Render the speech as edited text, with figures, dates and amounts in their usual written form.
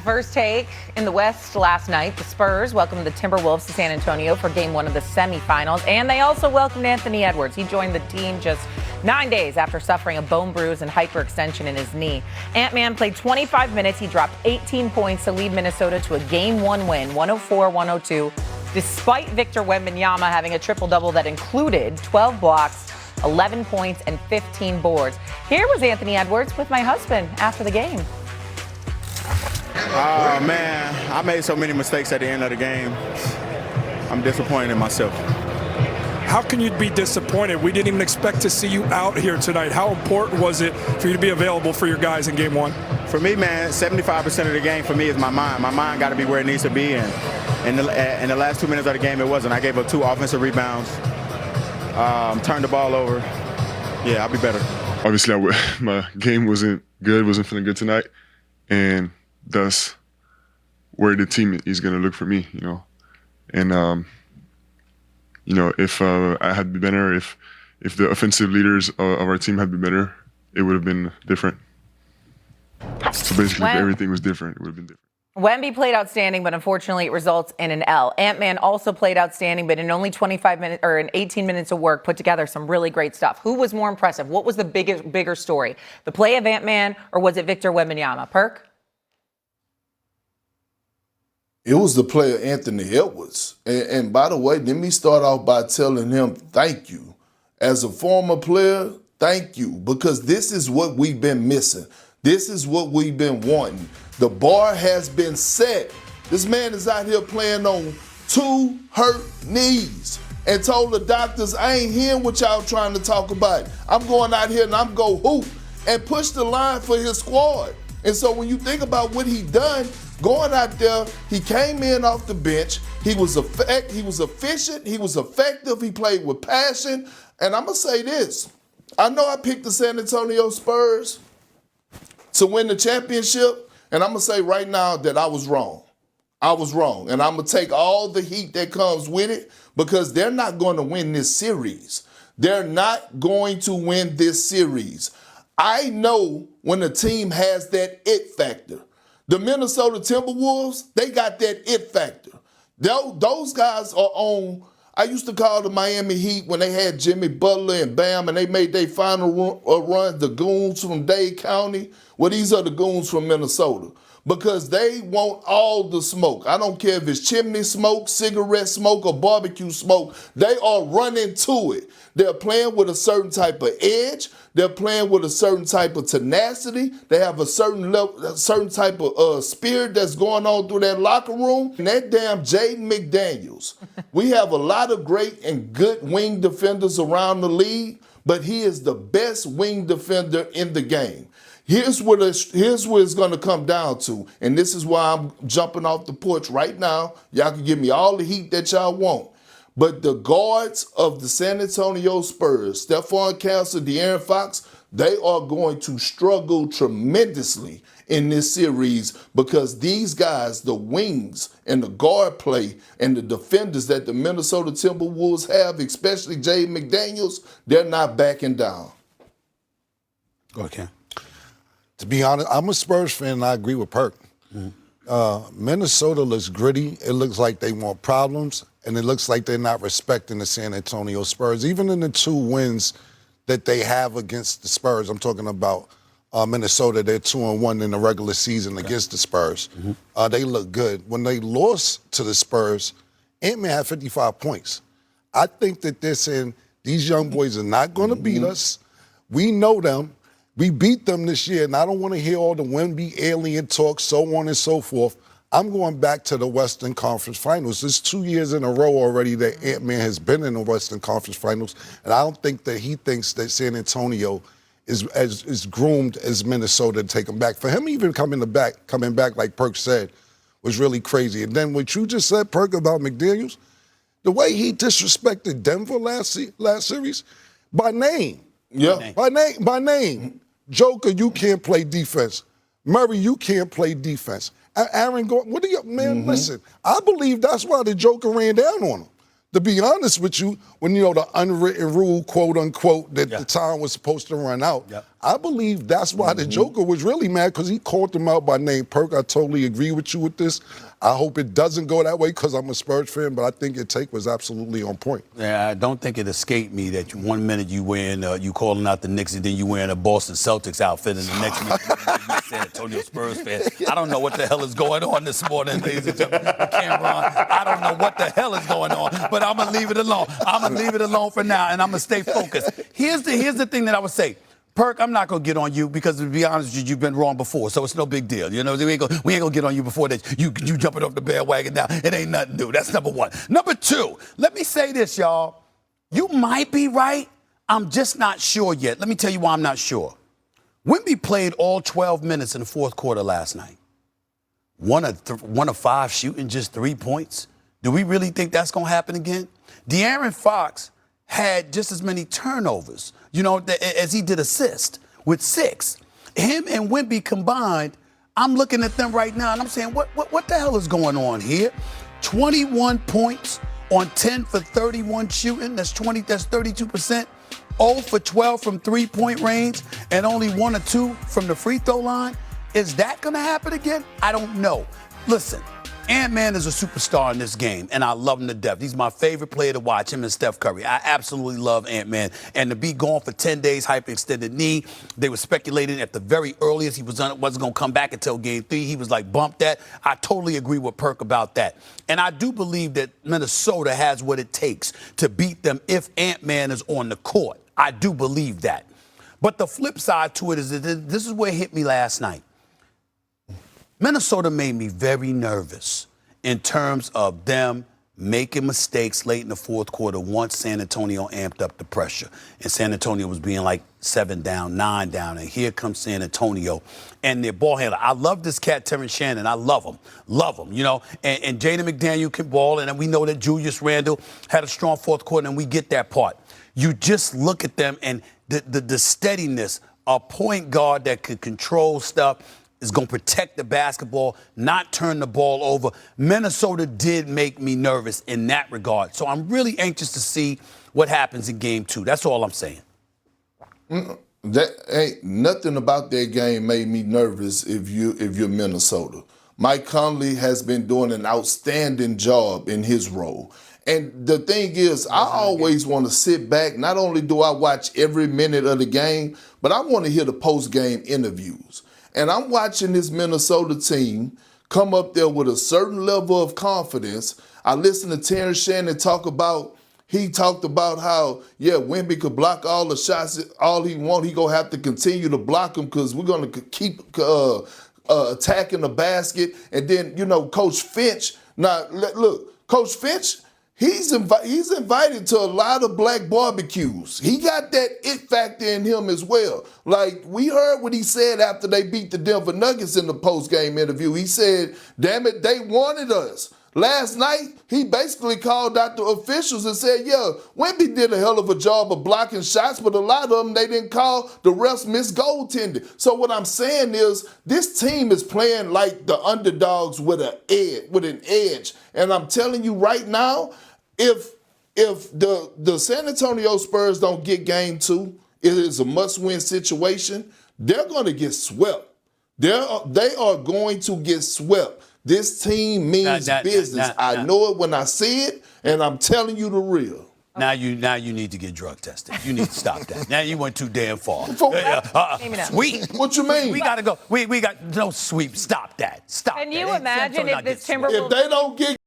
First take in the West last night. The Spurs welcomed the Timberwolves to San Antonio for game one of the semifinals, and they also welcomed Anthony Edwards. He joined the team just 9 days after suffering a bone bruise and hyperextension in his knee. Ant-Man played 25 minutes. He dropped 18 points to lead Minnesota to a game one win, 104-102, despite Victor Wembanyama having a triple-double that included 12 blocks, 11 points, and 15 boards. Here was Anthony Edwards with my husband after the game. Oh, man, I made so many mistakes at the end of the game. I'm disappointed in myself. How can you be disappointed? We didn't even expect to see you out here tonight. How important was it for you to be available for your guys in game one? For me, man, 75% of the game for me is my mind. My mind got to be where it needs to be, and in the last 2 minutes of the game, it wasn't. I gave up 2 offensive rebounds, turned the ball over. Yeah, I'll be better. Obviously, my game wasn't feeling good tonight, and that's where the team is going to look for me, you know. And, you know, if I had been better, if the offensive leaders of our team had been better, it would have been different. So basically, if everything was different, it would have been different. Wemby played outstanding, but unfortunately it results in an L. Ant-Man also played outstanding, but in only 25 minutes or in 18 minutes of work, put together some really great stuff. Who was more impressive? What was the bigger story? The play of Ant-Man, or was it Victor Wembanyama? Perk? It was the play of Anthony Edwards. And by the way, let me start off by telling him thank you. As a former player, thank you, because this is what we've been missing. This is what we've been wanting. The bar has been set. This man is out here playing on 2 hurt knees and told the doctors, I ain't hearing what y'all trying to talk about. I'm going out here and I'm going to hoop and push the line for his squad. And so when you think about what he done, going out there, he came in off the bench. He was efficient. He was effective. He played with passion. And I'm going to say this. I know I picked the San Antonio Spurs to win the championship. And I'm going to say right now that I was wrong. I was wrong. And I'm going to take all the heat that comes with it, because they're not going to win this series. They're not going to win this series. I know when a team has that it factor. The Minnesota Timberwolves, they got that it factor. Those guys are on, I used to call the Miami Heat when they had Jimmy Butler and Bam, and they made their final run, the goons from Dade County. Well, these are the goons from Minnesota, because they want all the smoke. I don't care if it's chimney smoke, cigarette smoke, or barbecue smoke. They are running to it. They're playing with a certain type of edge. They're playing with a certain type of tenacity. They have a certain level, a certain type of spirit that's going on through that locker room. And that damn Jaden McDaniels. We have a lot of great and good wing defenders around the league, but he is the best wing defender in the game. Here's what it's going to come down to, and this is why I'm jumping off the porch right now. Y'all can give me all the heat that y'all want. But the guards of the San Antonio Spurs, Stephon Castle, De'Aaron Fox, they are going to struggle tremendously in this series, because these guys, the wings and the guard play and the defenders that the Minnesota Timberwolves have, especially Jaden McDaniels, they're not backing down. Go ahead, Ken. To be honest, I'm a Spurs fan, and I agree with Perk. Minnesota looks gritty. It looks like they want problems, and it looks like they're not respecting the San Antonio Spurs. Even in the 2 wins that they have against the Spurs, I'm talking about Minnesota, they're 2-1 in the regular season against the Spurs. They look good. When they lost to the Spurs, Ant-Man had 55 points. I think that they're saying these young boys are not going to beat us. We know them. We beat them this year, and I don't want to hear all the Wemby alien talk, so on and so forth. I'm going back to the Western Conference Finals. It's 2 years in a row already that Ant-Man has been in the Western Conference Finals, and I don't think that he thinks that San Antonio is as groomed as Minnesota to take him back. For him even coming back like Perk said, was really crazy. And then what you just said, Perk, about McDaniels, the way he disrespected Denver last series, by name. Yeah. By name. Joker, you can't play defense. Murray, you can't play defense. Aaron Gordon, what do you, man, listen, I believe that's why the Joker ran down on him. To be honest with you, when, you know, the unwritten rule, quote unquote, that the time was supposed to run out, I believe that's why the Joker was really mad, because he called him out by name. Perk, I totally agree with you with this. I hope it doesn't go that way because I'm a Spurs fan, but I think your take was absolutely on point. Yeah, I don't think it escaped me that one minute you wearing, you calling out the Knicks, and then you wearing a Boston Celtics outfit, and the next minute you're San Antonio Spurs fan. I don't know what the hell is going on this morning, ladies and gentlemen. Cameron, I don't know what the hell is going on, but I'm going to leave it alone. I'm going to leave it alone for now, and I'm going to stay focused. Here's the thing that I would say. Perk, I'm not going to get on you because, to be honest with you, you've been wrong before, so it's no big deal. You know, we ain't going to get on you before that you jumping off the bandwagon now. It ain't nothing new. That's number one. Number two, let me say this, y'all. You might be right. I'm just not sure yet. Let me tell you why I'm not sure. Wemby played all 12 minutes in the fourth quarter last night. One of 5 shooting just 3 points. Do we really think that's going to happen again? De'Aaron Fox had just as many turnovers, as he did assists, with 6. Him and Wemby combined, I'm looking at them right now and I'm saying, what the hell is going on here? 21 points on 10 for 31 shooting. That's 32%. 0 for 12 from 3-point range and only 1 or 2 from the free throw line. Is that going to happen again? I don't know. Listen. Ant-Man is a superstar in this game, and I love him to death. He's my favorite player to watch, him and Steph Curry. I absolutely love Ant-Man. And to be gone for 10 days, hyperextended knee, they were speculating at the very earliest he wasn't going to come back until Game 3. He was like, bump that. I totally agree with Perk about that. And I do believe that Minnesota has what it takes to beat them if Ant-Man is on the court. I do believe that. But the flip side to it is that this is where it hit me last night. Minnesota made me very nervous in terms of them making mistakes late in the fourth quarter once San Antonio amped up the pressure. And San Antonio was being like 7 down, 9 down, and here comes San Antonio and their ball handler. I love this cat, Terrence Shannon. I love him, and Jaden McDaniel can ball, and we know that Julius Randle had a strong fourth quarter, and we get that part. You just look at them and the steadiness, a point guard that can control stuff, is going to protect the basketball, not turn the ball over. Minnesota did make me nervous in that regard. So I'm really anxious to see what happens in Game 2. That's all I'm saying. That ain't nothing about that game made me nervous if you're Minnesota. Mike Conley has been doing an outstanding job in his role. And the thing is, I always want to sit back. Not only do I watch every minute of the game, but I want to hear the post-game interviews. And I'm watching this Minnesota team come up there with a certain level of confidence. I listened to Terrence Shannon talked about how, Wemby could block all the shots all he want. He going to have to continue to block them because we're going to keep attacking the basket. And then, Coach Finch. Now, look, Coach Finch, he's invited to a lot of black barbecues. He got that it factor in him as well. Like, we heard what he said after they beat the Denver Nuggets in the post-game interview. He said, damn it, they wanted us. Last night, he basically called out the officials and said, Wemby did a hell of a job of blocking shots, but a lot of them, they didn't call. The refs missed goaltending. So what I'm saying is, this team is playing like the underdogs with an edge. And I'm telling you right now, if the San Antonio Spurs don't get Game 2, it is a must-win situation. They're going to get swept. They are going to get swept. This team means business. I know it when I see it, and I'm telling you the real. Now you need to get drug tested. You need to stop that. Now you went too damn far. Sweep. What you mean? We got to go. We got no sweep. Stop that. Stop. Can you imagine if this Timberwolves... If they don't get